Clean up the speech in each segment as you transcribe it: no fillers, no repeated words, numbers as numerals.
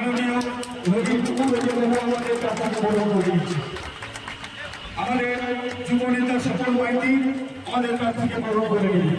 মাননীয় আমাদের যুব নেতা সফল মাইতি আমাদের প্রার্থীকে বরণ করে দিলেন।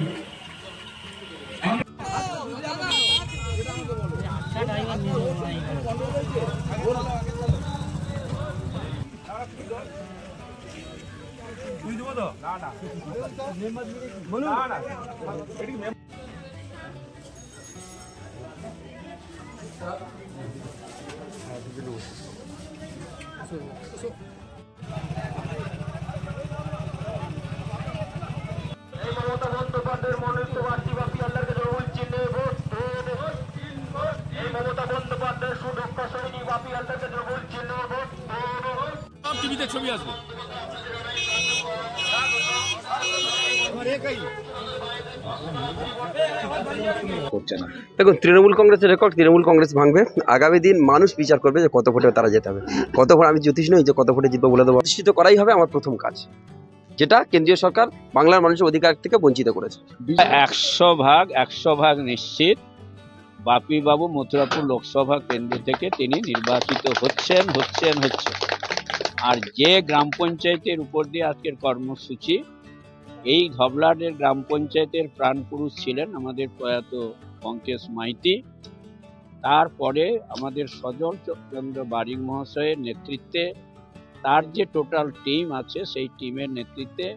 মমতা বন্দ্যোপাধ্যায়ের মনোনীত প্রার্থী বাপি হালদারকে জনগণ চিহ্নে ভোট দেন। এই মমতা বন্দ্যোপাধ্যায়ের সুদক্ষ সৈনী বাপি হালদারকে জনগণ চিহ্নে ভোট দেন। সব টিভিতে ছবি আসবে। দেখুন, তৃণমূল কংগ্রেসের রেকর্ড তৃণমূল কংগ্রেস ভাঙবে। আগামী দিন মানুষ বিচার করবে যে কত ভোটে তারা যেতে হবে। কত ভোট, আমি জ্যোতিষ নই যে কত ভোটে জিতবো বলে দেবো। প্রতিষ্ঠিত করাই হবে আমার প্রথম কাজ, যেটা কেন্দ্রীয় সরকার বাংলার মানুষের অধিকার থেকে বঞ্চিত করেছে। 100% নিশ্চিত বাপি বাবু মথুরাপুর লোকসভা কেন্দ্র থেকে তিনি নির্বাচিত হচ্ছেন। আর যে গ্রাম পঞ্চায়েতের উপর দিয়ে আজকের কর্মসূচি, এই ধবলাটের গ্রাম পঞ্চায়েতের প্রাণপুরুষ ছিলেন আমাদের প্রয়াত পঙ্কেশ মাইতি। তারপরে আমাদের সজল চন্দ্র বারিক মহাশয়ের নেতৃত্বে তার যে টোটাল টিম আছে সেই টিমের নেতৃত্বে,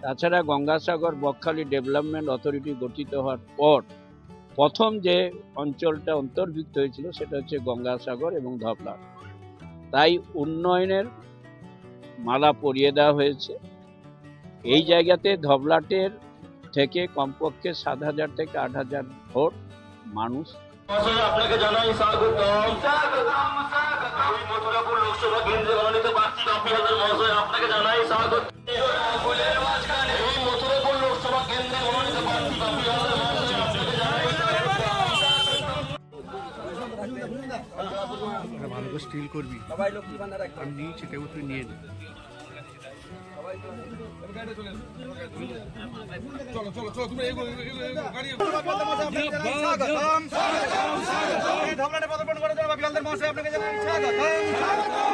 তাছাড়া গঙ্গাসাগর বকখালি ডেভেলপমেন্ট অথরিটি গঠিত হওয়ার পর প্রথম যে অঞ্চলটা অন্তর্ভুক্ত হয়েছিল সেটা হচ্ছে গঙ্গাসাগর এবং ধবলাট। তাই উন্নয়নের মালা পরিয়ে দেওয়া হয়েছে। এই জায়গাতে ধবলাটের থেকে কমপক্ষে 7,000 থেকে 8,000 ভোট মানুষ। আপনাকে জানাই স্বাগতম। মথুরাপুর লোকসভা কেন্দ্রে মনোনীত প্রার্থী বাপি হালদার মহাশয়, আপনাকে জানাই স্বাগত। মথুরাপুর লোকসভা কেন্দ্রে মনোনীত প্রার্থী বাপি হালদার মহাশয়, আপনাকে জানাই ভালো করে স্টিল করবি, আমি নিয়েছি তেমন তুই নিয়ে নে। ধবলাটে পদার্পণ করার জন্য বাপি হালদার মহাশয় আপনাকে জানাই স্বাগতম।